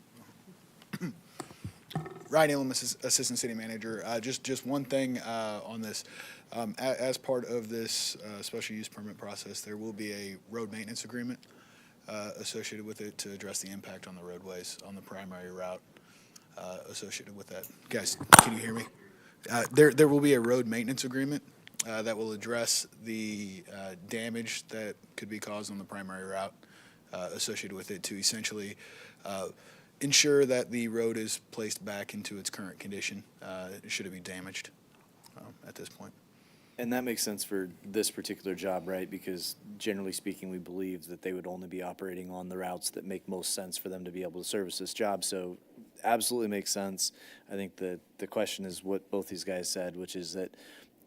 Ryan Elam, Assistant City Manager. Just one thing on this. As part of this special use permit process, there will be a road maintenance agreement associated with it to address the impact on the roadways on the primary route associated with that. Guys, can you hear me? There will be a road maintenance agreement that will address the damage that could be caused on the primary route associated with it to essentially ensure that the road is placed back into its current condition should it be damaged at this point. And that makes sense for this particular job, right? Because generally speaking, we believe that they would only be operating on the routes that make most sense for them to be able to service this job. So absolutely makes sense. I think the question is what both these guys said, which is that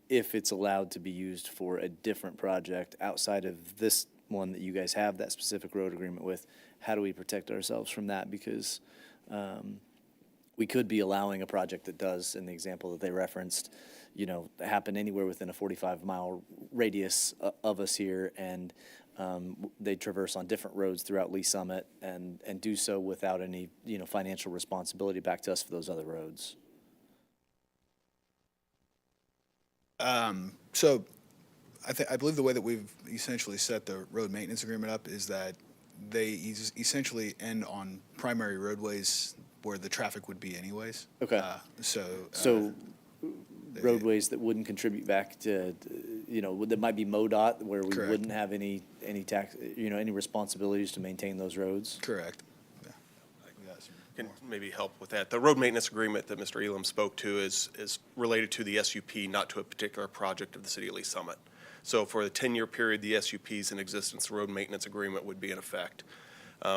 if it's allowed to be used for a different project outside of this one that you guys have that specific road agreement with, how do we protect ourselves from that? Because we could be allowing a project that does, in the example that they referenced, happen anywhere within a 45-mile radius of us here, and they traverse on different roads throughout Lee Summit and do so without any, financial responsibility back to us for those other roads. So I believe the way that we've essentially set the road maintenance agreement up is that they essentially end on primary roadways where the traffic would be anyways. Okay. So roadways that wouldn't contribute back to, that might be MoDOT, where we Correct. wouldn't have any tax, any responsibilities to maintain those roads? Correct. Can maybe help with that. The road maintenance agreement that Mr. Elam spoke to is related to the SUP, not to a particular project of the city of Lee Summit. So for the 10-year period, the SUP is in existence, the road maintenance agreement would be in effect.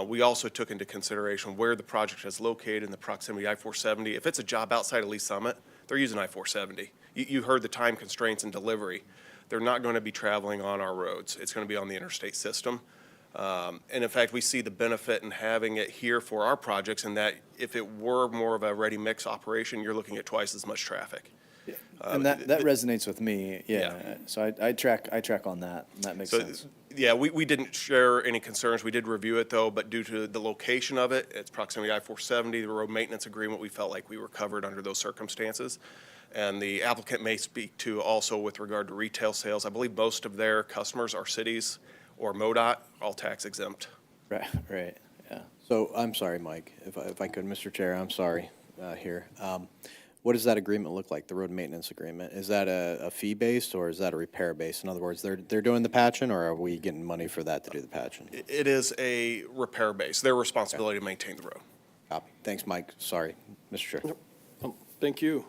We also took into consideration where the project is located in the proximity of I-470. If it's a job outside of Lee Summit, they're using I-470. You heard the time constraints and delivery. They're not going to be traveling on our roads. It's going to be on the interstate system. And in fact, we see the benefit in having it here for our projects, in that if it were more of a ready-mix operation, you're looking at twice as much traffic. And that resonates with me, yeah. So I track on that, and that makes sense. Yeah, we didn't share any concerns. We did review it, though, but due to the location of it, it's proximity I-470, the road maintenance agreement, we felt like we were covered under those circumstances. And the applicant may speak to also with regard to retail sales. I believe most of their customers are cities or MoDOT, all tax exempt. Right, yeah. So I'm sorry, Mike, if I could, Mr. Chair, I'm sorry here. What does that agreement look like, the road maintenance agreement? Is that a fee-based or is that a repair-based? In other words, they're doing the patching, or are we getting money for that to do the patching? It is a repair base. Their responsibility to maintain the road. Copy. Thanks, Mike. Sorry, Mr. Chair. Thank you.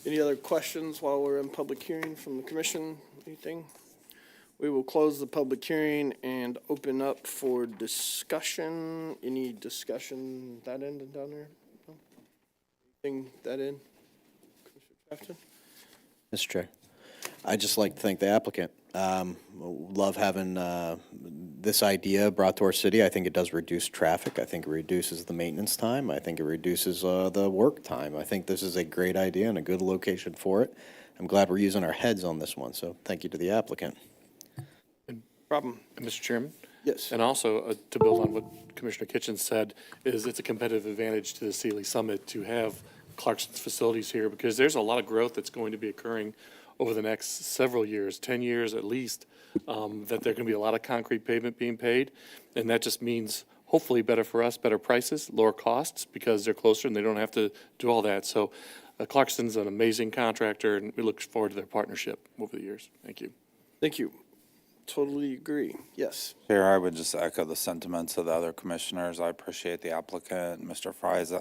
Any other questions while we're in public hearing from the commission? Anything? We will close the public hearing and open up for discussion. Any discussion that end and down there? No? Thing that in? Commissioner Trafton? Mr. Chair, I'd just like to thank the applicant. Love having this idea brought to our city. I think it does reduce traffic. I think it reduces the maintenance time. I think it reduces the work time. I think this is a great idea and a good location for it. I'm glad we're using our heads on this one, so thank you to the applicant. Problem. Mr. Chairman? Yes. And also, to build on what Commissioner Kitchens said, is it's a competitive advantage to the Sealy Summit to have Clarkson's facilities here, because there's a lot of growth that's going to be occurring over the next several years, 10 years at least, that there are going to be a lot of concrete pavement being paid, and that just means hopefully better for us, better prices, lower costs, because they're closer and they don't have to do all that. So Clarkson's an amazing contractor, and we look forward to their partnership over the years. Thank you. Thank you. Totally agree. Yes. Chair, I would just echo the sentiments of the other commissioners. I appreciate the applicant, Mr. Fry's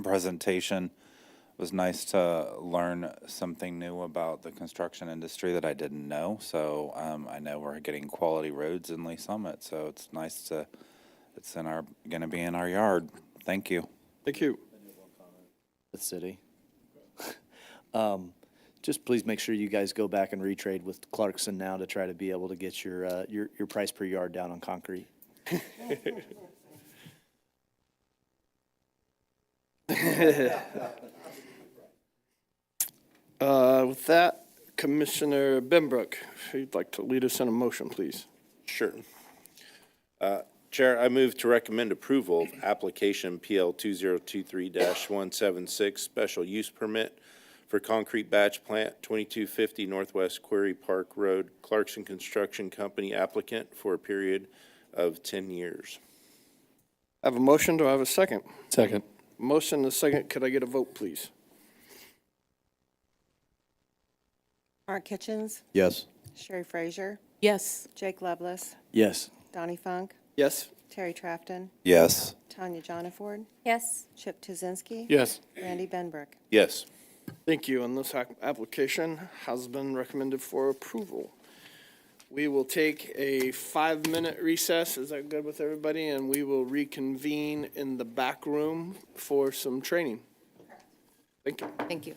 presentation. It was nice to learn something new about the construction industry that I didn't know. So I know we're getting quality roads in Lee Summit, so it's nice to, it's going to be in our yard. Thank you. Thank you. The city. Just please make sure you guys go back and retrade with Clarkson now to try to be able to get your price per yard down on concrete. With that, Commissioner Benbrook, if you'd like to lead us in a motion, please. Sure. Chair, I move to recommend approval of application PL 2023-176 special use permit for concrete batch plant 2250 Northwest Quarry Park Road, Clarkson Construction Company applicant for a period of 10 years. I have a motion. Do I have a second? Second. Motion and a second. Could I get a vote, please? Mark Kitchens, Yes. Sherry Frazier, Yes. Jake Lovelace, Yes. Donnie Funk, Yes. Terry Trafton, Yes. Tanya Jonaford, Yes. Chip Tuzinski. Yes. Randy Benbrook. Yes. Thank you. And this application has been recommended for approval. We will take a 5-minute recess. Is that good with everybody? And we will reconvene in the back room for some training. Thank you. Thank you.